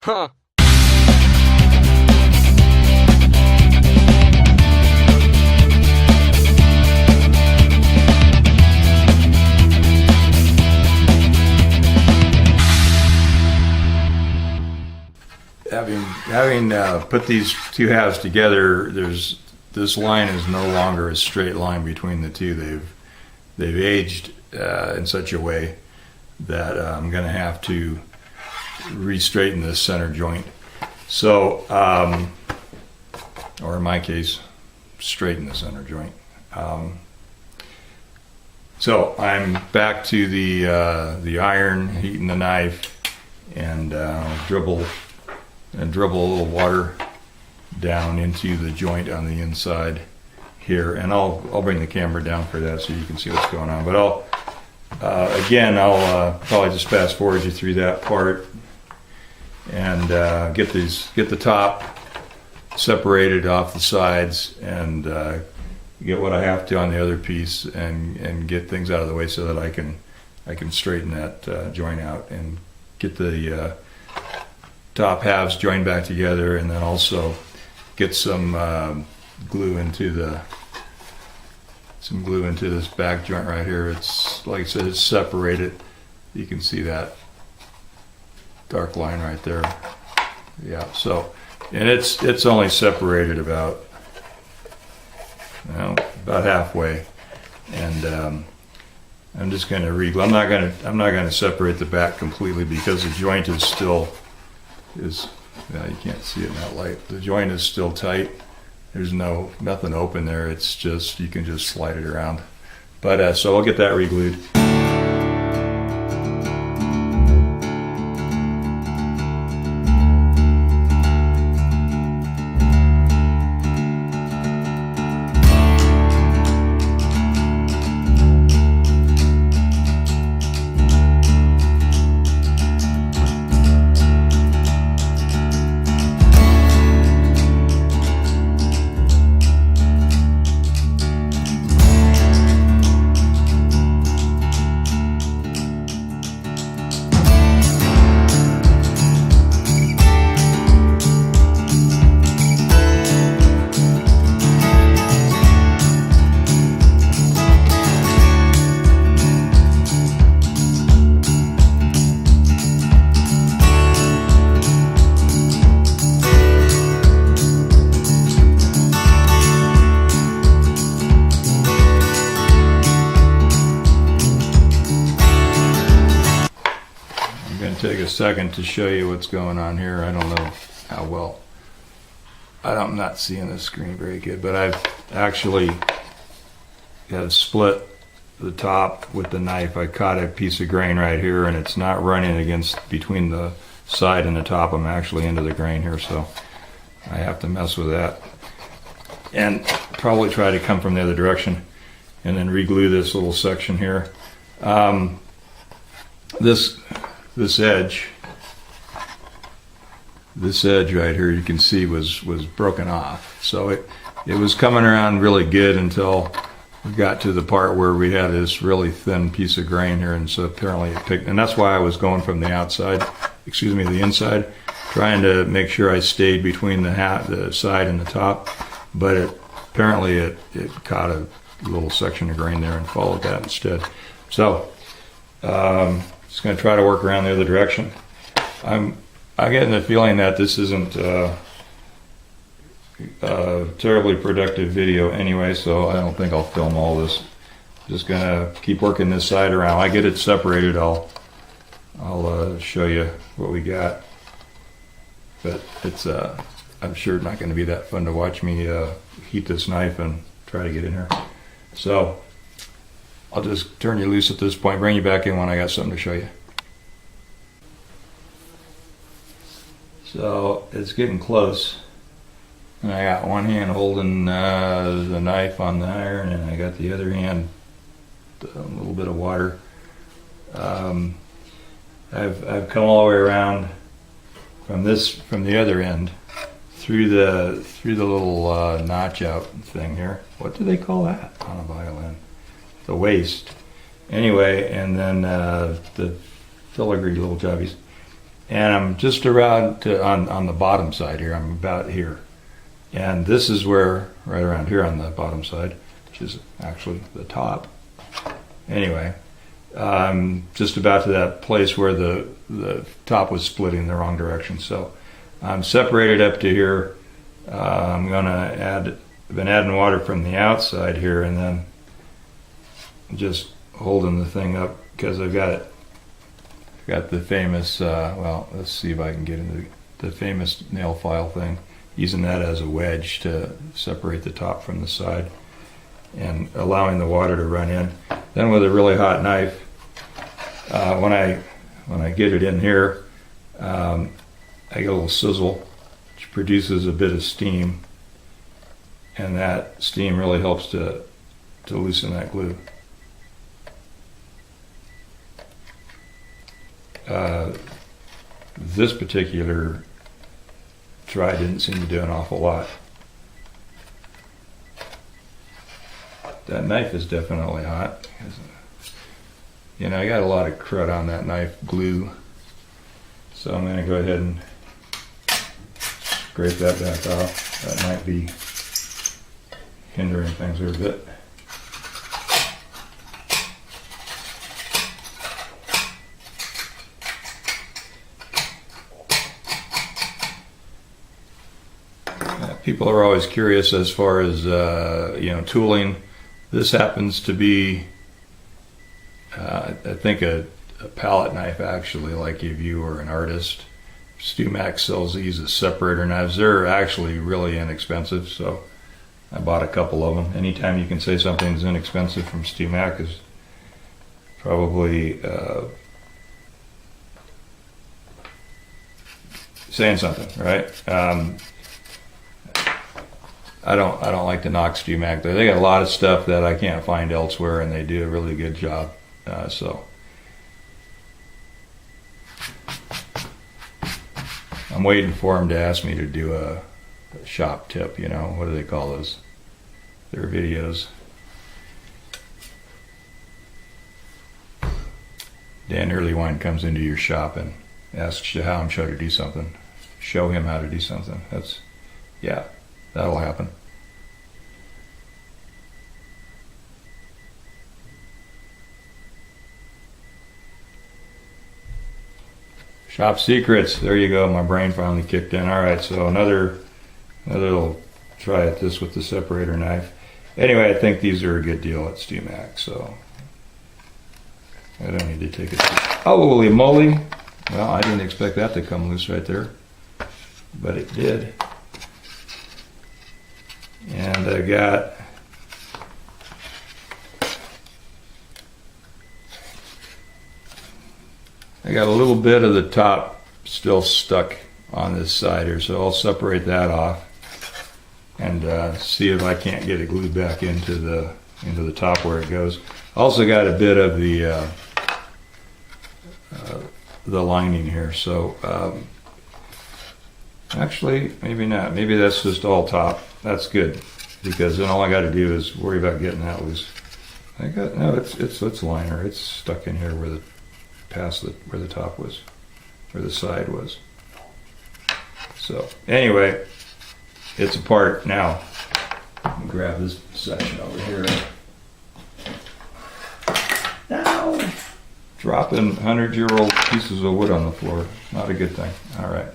Huh. Having put these two halves together, this line is no longer a straight line between the two. They've aged in such a way that I'm going to have to re-straighten this center joint. So, or in my case, straighten the center joint. So I'm back to the iron, heating the knife, and dribble a little water down into the joint on the inside here, and I'll bring the camera down for that so you can see what's going on. But I'll probably just fast forward you through that part and get the top separated off the sides and get what I have to on the other piece and get things out of the way so that I can straighten that joint out and get the top halves joined back together, and then also get some glue into this back joint right here. It's like I said, it's separated. You can see that dark line right there. Yeah. So, and it's only separated about halfway, and I'm just going to re-glue. I'm not going to separate the back completely because the joint is still. You can't see it in that light. The joint is still tight. There's nothing open there. It's just, you can just slide it around. But so I'll get that re-glued. Take a second to show you what's going on here. I don't know how well. I'm not seeing the screen very good, but I've actually got to split the top with the knife. I caught a piece of grain right here, and it's not running between the side and the top. I'm actually into the grain here, so I have to mess with that. And probably try to come from the other direction and then re-glue this little section here. This edge right here, you can see was broken off. So it was coming around really good until we got to the part where we had this really thin piece of grain here, and so apparently it picked, and that's why I was going from the inside, trying to make sure I stayed between the side and the top, but apparently it caught a little section of grain there and followed that instead. So just going to try to work around the other direction. I'm getting the feeling that this isn't a terribly productive video anyway, so I don't think I'll film all this. Just going to keep working this side around. I get it separated, I'll show you what we got. But it's I'm sure not going to be that fun to watch me heat this knife and try to get in here. So I'll just turn you loose at this point, bring you back in when I got something to show you. So it's getting close, and I got one hand holding the knife on the iron, and I got the other hand a little bit of water. I've come all the way around from the other end through the little notch out thing here. What do they call that on a violin? The waist. Anyway, and then the filigree little jobbies. and I'm just around on the bottom side here. I'm about here, and this is where, right around here on the bottom side, which is actually the top. Anyway, just about to that place where the top was splitting the wrong direction. So I'm separated up to here. I'm gonna I've been adding water from the outside here, and then just holding the thing up because I've got the famous, well, let's see if I can get into the famous nail file thing, using that as a wedge to separate the top from the side and allowing the water to run in. Then with a really hot knife, when I get it in here, I get a little sizzle, which produces a bit of steam, and that steam really helps to loosen that glue. This particular try didn't seem to do an awful lot. That knife is definitely hot. You know, I got a lot of crud on that knife glue, so I'm going to go ahead and scrape that back off. That might be hindering things here a bit. People are always curious as far as you know, tooling. This happens to be, I think, a palette knife actually. Like if you were an artist, StewMac sells these as separator knives. They're actually really inexpensive, so I bought a couple of them. Anytime you can say something's inexpensive from StewMac is probably saying something, right? I don't like to knock StewMac there. They got a lot of stuff that I can't find elsewhere, and they do a really good job. So I'm waiting for them to ask me to do a shop tip. You know, what do they call those? Their videos. Dan Earlywine comes into your shop and asks you how to do something. Show him how to do something. That's, yeah. That'll happen. Shop secrets. There you go. My brain finally kicked in. All right, so another little try at this with the separator knife. Anyway, I think these are a good deal at StewMac, so I don't need to take it. Holy moly! Well, I didn't expect that to come loose right there, but it did. And I got a little bit of the top still stuck on this side here, so I'll separate that off and see if I can't get it glued back into the top where it goes. Also got a bit of the lining here, so actually maybe not. Maybe that's just all top. That's good, because then all I got to do is worry about getting that loose. It's liner. It's stuck in here where the top was, where the side was. So anyway, it's apart now. Let me grab this section over here. Ow! Dropping 100-year-old pieces of wood on the floor. Not a good thing. All right.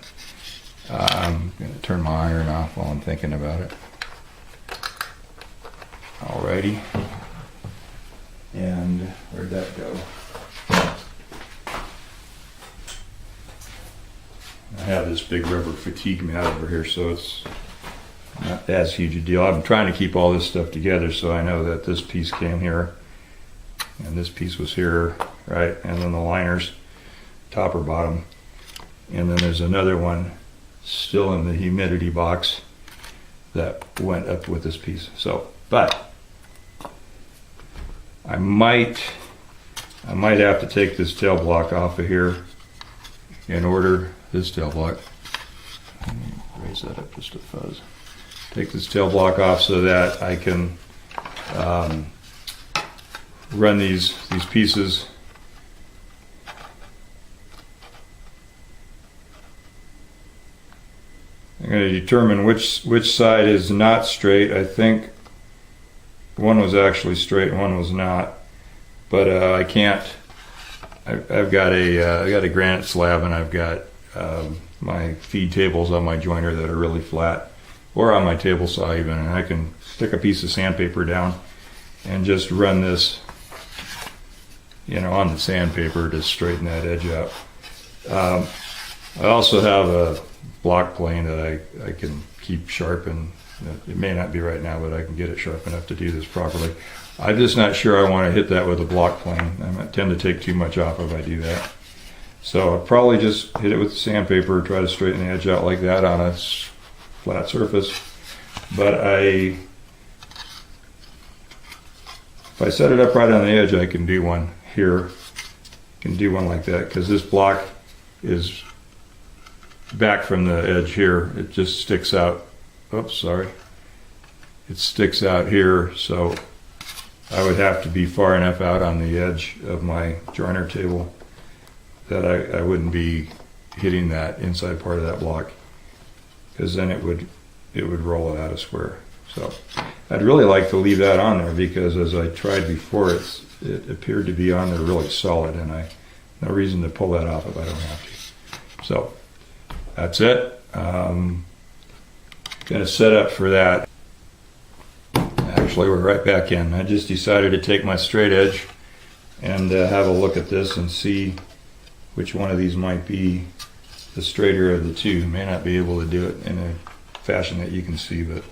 I'm going to turn my iron off while I'm thinking about it. Alrighty. And where'd that go? I have this big rubber fatigue mat over here, so it's not as huge a deal. I'm trying to keep all this stuff together, so I know that this piece came here, and this piece was here, right? And then the liners, top or bottom. And then there's another one still in the humidity box that went up with this piece. So, but I might have to take this tail block off of here in order, this tail block. Let me raise that up just a fuzz. Take this tail block off so that I can run these pieces I'm going to determine which side is not straight. I think one was actually straight and one was not, but I can't. I've got a granite slab, and I've got my feed tables on my joiner that are really flat, or on my table saw even, and I can stick a piece of sandpaper down and just run this, on the sandpaper to straighten that edge out. I also have a block plane that I can keep sharp, and it may not be right now, but I can get it sharp enough to do this properly. I'm just not sure I want to hit that with a block plane. I tend to take too much off if I do that. So I'll probably just hit it with sandpaper, try to straighten the edge out like that on a flat surface. But if I set it up right on the edge, I can do one here. I can do one like that, because this block is back from the edge here. It just sticks out. Oops, sorry. It sticks out here, so I would have to be far enough out on the edge of my joiner table that I wouldn't be hitting that inside part of that block, because then it would roll it out of square. So I'd really like to leave that on there, because as I tried before, it appeared to be on there really solid, and no reason to pull that off if I don't have to. So that's it. Gonna set up for that. Actually, we're right back in. I just decided to take my straight edge and have a look at this and see which one of these might be the straighter of the two. May not be able to do it in a fashion that you can see, but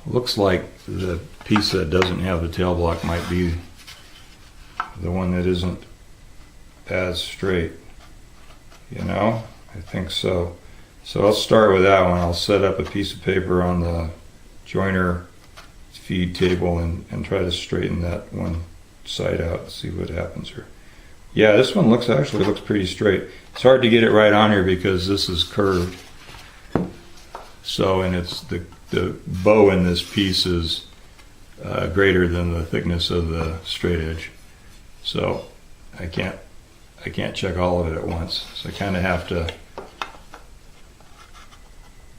looks like the piece that doesn't have the tail block might be the one that isn't as straight. I think so. So I'll start with that one. I'll set up a piece of paper on the joiner feed table and try to straighten that one side out and see what happens here. Yeah, this one actually looks pretty straight. It's hard to get it right on here because this is curved. So, and it's the bow in this piece is greater than the thickness of the straight edge. So I can't check all of it at once. So I kind of have to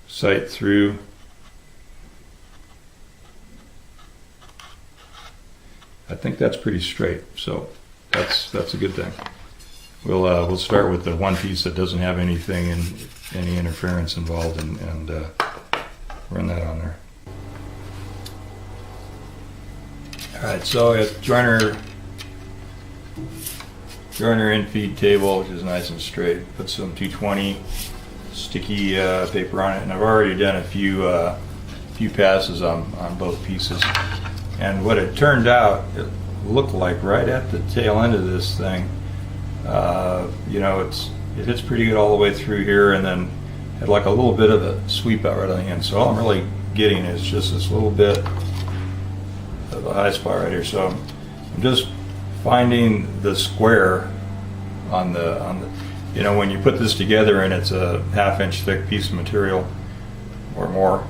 sight through. I think that's pretty straight, so that's a good thing. We'll start with the one piece that doesn't have any interference involved, and run that on there. All right, so at joiner in feed table, which is nice and straight, put some 220 sticky paper on it, and I've already done a few passes on both pieces. And what it turned out, it looked like right at the tail end of this thing, it hits pretty good all the way through here, and then had like a little bit of a sweep out right on the end. So all I'm really getting is just this little bit of a high spot right here. So I'm just finding the square on the when you put this together, and it's a 1/2 inch thick piece of material or more,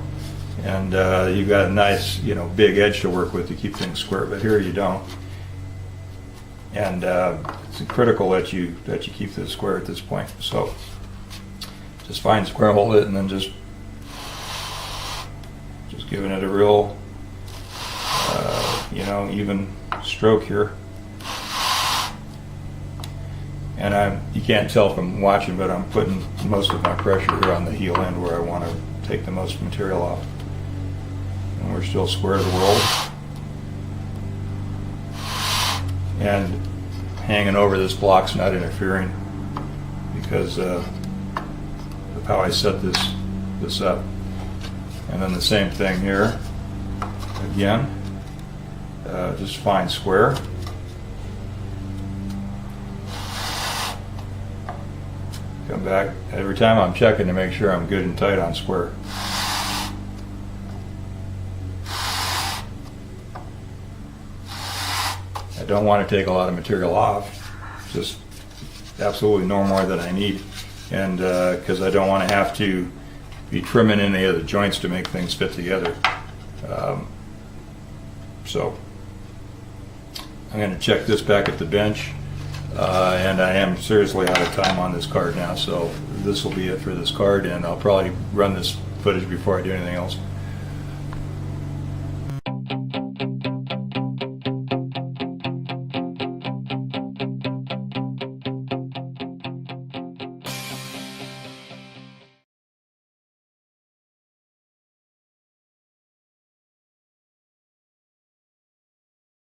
and you've got a nice big edge to work with to keep things square, but here you don't. And it's critical that you keep this square at this point. So just find square, hold it, and then just giving it a real even stroke here. And you can't tell from watching, but I'm putting most of my pressure here on the heel end where I want to take the most material off. And we're still square to the roll. And hanging over this block's not interfering because of how I set this up. And then the same thing here. Again, just find square. Come back. Every time I'm checking to make sure I'm good and tight on square. I don't want to take a lot of material off, just absolutely no more than I need, and because I don't want to have to be trimming any of the joints to make things fit together. So I'm going to check this back at the bench, and I am seriously out of time on this card now, so this will be it for this card, and I'll probably run this footage before I do anything else.